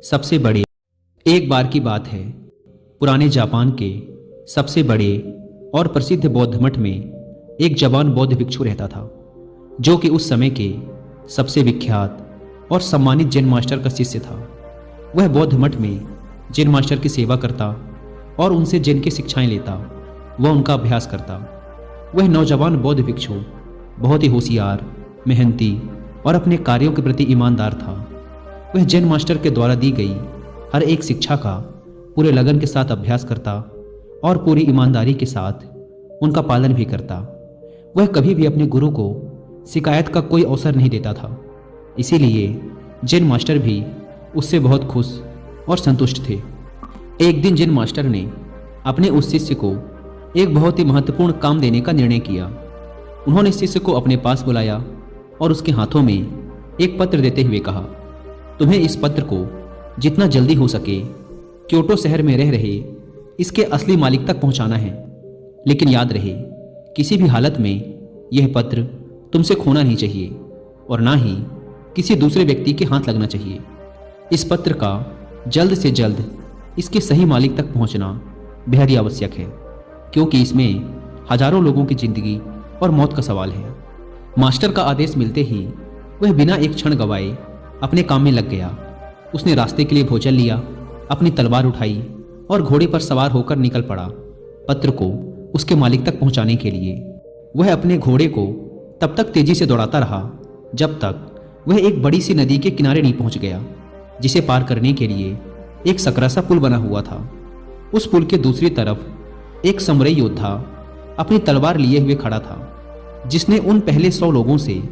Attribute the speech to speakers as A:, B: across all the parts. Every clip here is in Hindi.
A: सबसे बड़े। एक बार की बात है, पुराने जापान के सबसे बड़े और प्रसिद्ध बौद्ध मठ में एक जवान बौद्ध भिक्षु रहता था, जो कि उस समय के सबसे विख्यात और सम्मानित जैन मास्टर का शिष्य था। वह बौद्ध मठ में जैन मास्टर की सेवा करता और उनसे जैन की शिक्षाएं लेता व उनका अभ्यास करता। वह नौजवान बौद्ध भिक्षु बहुत ही होशियार, मेहनती और अपने कार्यों के प्रति ईमानदार था। वह जैन मास्टर के द्वारा दी गई हर एक शिक्षा का पूरे लगन के साथ अभ्यास करता और पूरी ईमानदारी के साथ उनका पालन भी करता। वह कभी भी अपने गुरु को शिकायत का कोई अवसर नहीं देता था। इसीलिए जैन मास्टर भी उससे बहुत खुश और संतुष्ट थे। एक दिन जैन मास्टर ने अपने उस शिष्य को एक बहुत ही महत्वपूर्ण काम देने का निर्णय किया। उन्होंने शिष्य को अपने पास बुलाया और उसके हाथों में एक पत्र देते हुए कहा, तुम्हें इस पत्र को जितना जल्दी हो सके क्योटो शहर में रह रहे इसके असली मालिक तक पहुंचाना है। लेकिन याद रहे, किसी भी हालत में यह पत्र तुमसे खोना नहीं चाहिए और ना ही किसी दूसरे व्यक्ति के हाथ लगना चाहिए। इस पत्र का जल्द से जल्द इसके सही मालिक तक पहुंचना बेहद ही आवश्यक है, क्योंकि इसमें हजारों लोगों की जिंदगी और मौत का सवाल है। मास्टर का आदेश मिलते ही वह बिना एक क्षण गवाए अपने काम में लग गया। उसने रास्ते के लिए भोजन लिया, अपनी तलवार उठाई और घोड़े पर सवार होकर निकल पड़ा पत्र को उसके मालिक तक पहुंचाने के लिए। वह अपने घोड़े को तब तक तेजी से दौड़ाता रहा जब तक वह एक बड़ी सी नदी के किनारे नहीं पहुंच गया, जिसे पार करने के लिए एक सकरा सा पुल बना हुआ था। उस पुल के दूसरी तरफ एक समुराई योद्धा अपनी तलवार लिए हुए खड़ा था, जिसने उन पहले 100 लोगों से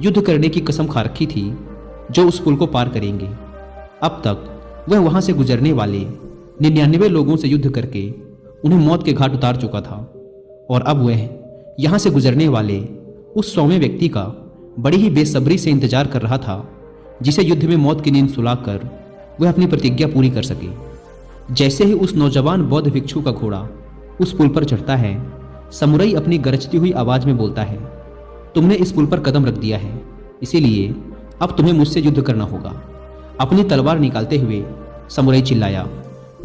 A: युद्ध करने की कसम खा रखी थी जो उस पुल को पार करेंगे। अब तक वह वहां से गुजरने वाले 99 लोगों से युद्ध करके उन्हें मौत के घाट उतार चुका था, और अब वह यहां से गुजरने वाले उस 100वें व्यक्ति का बड़ी ही बेसब्री से इंतजार कर रहा था, जिसे युद्ध में मौत की नींद सुलाकर वह अपनी प्रतिज्ञा पूरी कर सके। जैसे ही उस नौजवान बौद्ध भिक्षु का घोड़ा उस पुल पर चढ़ता है, समुराई अपनी गरजती हुई आवाज में बोलता है, तुमने इस पुल पर कदम रख दिया है, इसीलिए अब तुम्हें मुझसे युद्ध करना होगा। अपनी तलवार निकालते हुए समुराई चिल्लाया,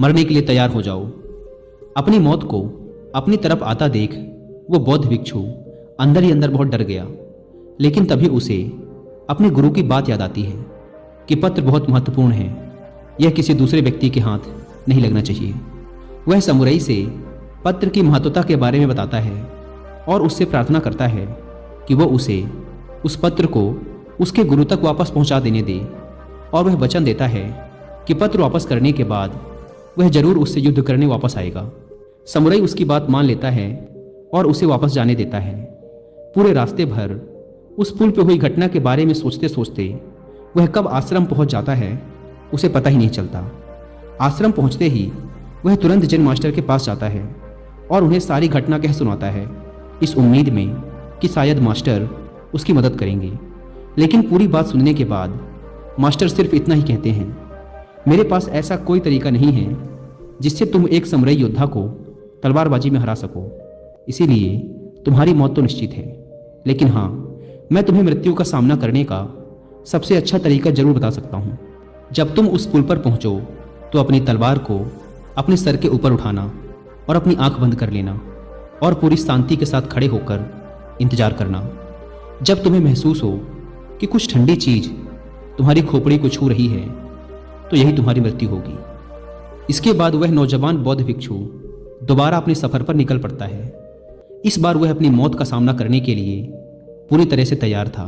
A: मरने के लिए तैयार हो जाओ। अपनी मौत को अपनी तरफ आता देख वो बौद्ध भिक्षु अंदर ही अंदर बहुत डर गया। लेकिन तभी उसे अपने गुरु की बात याद आती है कि पत्र बहुत महत्वपूर्ण है, यह किसी दूसरे व्यक्ति के हाथ नहीं लगना चाहिए। वह समुराई से पत्र की महत्वता के बारे में बताता है और उससे प्रार्थना करता है कि वो उसे उस पत्र को उसके गुरु तक वापस पहुंचा देने दे, और वह वचन देता है कि पत्र वापस करने के बाद वह जरूर उससे युद्ध करने वापस आएगा। समुराई उसकी बात मान लेता है और उसे वापस जाने देता है। पूरे रास्ते भर उस पुल पर हुई घटना के बारे में सोचते सोचते वह कब आश्रम पहुंच जाता है उसे पता ही नहीं चलता। आश्रम पहुंचते ही वह तुरंत जैन मास्टर के पास जाता है और उन्हें सारी घटना कह सुनाता है, इस उम्मीद में कि शायद मास्टर उसकी मदद करेंगे। लेकिन पूरी बात सुनने के बाद मास्टर सिर्फ इतना ही कहते हैं, मेरे पास ऐसा कोई तरीका नहीं है जिससे तुम एक समुराई योद्धा को तलवारबाजी में हरा सको, इसीलिए तुम्हारी मौत तो निश्चित है। लेकिन हाँ, मैं तुम्हें मृत्यु का सामना करने का सबसे अच्छा तरीका जरूर बता सकता हूँ। जब तुम उस पुल पर पहुँचो तो अपनी तलवार को अपने सर के ऊपर उठाना और अपनी आंख बंद कर लेना और पूरी शांति के साथ खड़े होकर इंतजार करना। जब तुम्हें महसूस हो कि कुछ ठंडी चीज तुम्हारी खोपड़ी को छू रही है, तो यही तुम्हारी मृत्यु होगी। इसके बाद वह नौजवान बौद्ध भिक्षु दोबारा अपने सफर पर निकल पड़ता है। इस बार वह अपनी मौत का सामना करने के लिए पूरी तरह से तैयार था।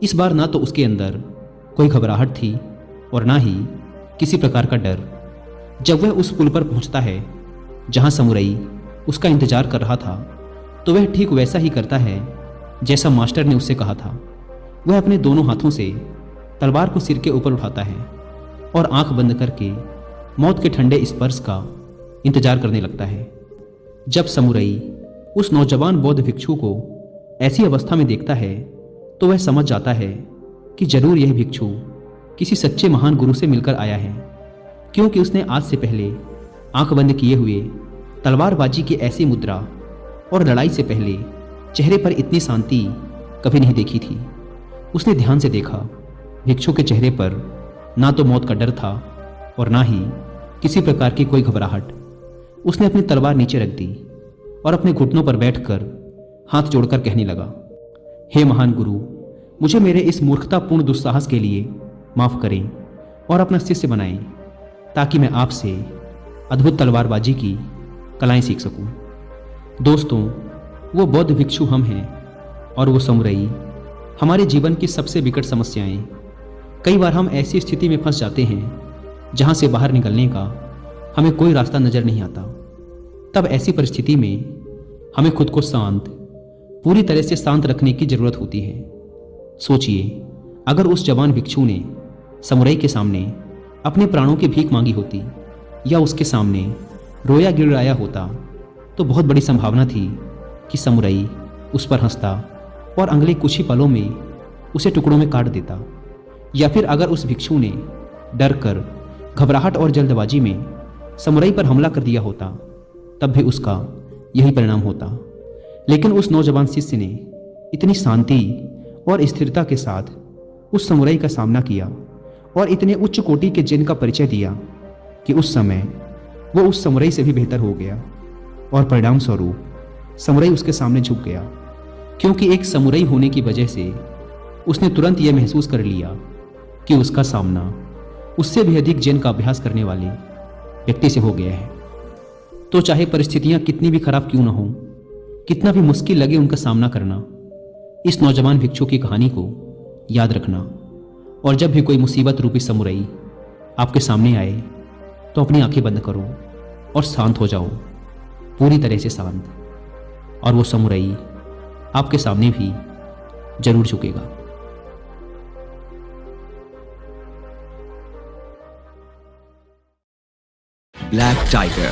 A: इस बार ना तो उसके अंदर कोई घबराहट थी और ना ही किसी प्रकार का डर। जब वह उस पुल पर पहुंचता है जहां समुराई उसका इंतजार कर रहा था, तो वह ठीक वैसा ही करता है जैसा मास्टर ने उससे कहा था। वह अपने दोनों हाथों से तलवार को सिर के ऊपर उठाता है और आंख बंद करके मौत के ठंडे स्पर्श का इंतजार करने लगता है। जब समुराई उस नौजवान बौद्ध भिक्षु को ऐसी अवस्था में देखता है, तो वह समझ जाता है कि जरूर यह भिक्षु किसी सच्चे महान गुरु से मिलकर आया है, क्योंकि उसने आज से पहले आंख बंद किए हुए तलवारबाजी की ऐसी मुद्रा और लड़ाई से पहले चेहरे पर इतनी शांति कभी नहीं देखी थी। उसने ध्यान से देखा, भिक्षु के चेहरे पर ना तो मौत का डर था और ना ही किसी प्रकार की कोई घबराहट। उसने अपनी तलवार नीचे रख दी और अपने घुटनों पर बैठकर हाथ जोड़कर कहने लगा, हे महान गुरु, मुझे मेरे इस मूर्खतापूर्ण दुस्साहस के लिए माफ करें और अपना शिष्य बनाएं, ताकि मैं आपसे अद्भुत तलवारबाजी की कलाएं सीख सकूं। दोस्तों, वो बौद्ध भिक्षु हम हैं और वो समुराई हमारे जीवन की सबसे विकट समस्याएं। कई बार हम ऐसी स्थिति में फंस जाते हैं जहां से बाहर निकलने का हमें कोई रास्ता नजर नहीं आता। तब ऐसी परिस्थिति में हमें खुद को शांत, पूरी तरह से शांत रखने की जरूरत होती है। सोचिए, अगर उस जवान भिक्षु ने समुराई के सामने अपने प्राणों की भीख मांगी होती या उसके सामने रोया गिड़गिड़ाया होता, तो बहुत बड़ी संभावना थी कि समुराई उस पर हंसता और अगले कुछ ही पलों में उसे टुकड़ों में काट देता। या फिर अगर उस भिक्षु ने डर कर, घबराहट और जल्दबाजी में समुराई पर हमला कर दिया होता, तब भी उसका यही परिणाम होता। लेकिन उस नौजवान शिष्य ने इतनी शांति और स्थिरता के साथ उस समुराई का सामना किया और इतने उच्च कोटि के जिन का परिचय दिया कि उस समय वो उस समुराई से भी बेहतर हो गया और परिणाम स्वरूप समुराई उसके सामने झुक गया, क्योंकि एक समुराई होने की वजह से उसने तुरंत यह महसूस कर लिया कि उसका सामना उससे भी अधिक जिन का अभ्यास करने वाले व्यक्ति से हो गया है। तो चाहे परिस्थितियां कितनी भी खराब क्यों ना हो, कितना भी मुश्किल लगे उनका सामना करना, इस नौजवान भिक्षु की कहानी को याद रखना। और जब भी कोई मुसीबत रूपी समुराई आपके सामने आए, तो अपनी आंखें बंद करो और शांत हो जाओ, पूरी तरह से शांत। और वो समुराई आपके सामने भी जरूर झुकेगा।
B: Black Tiger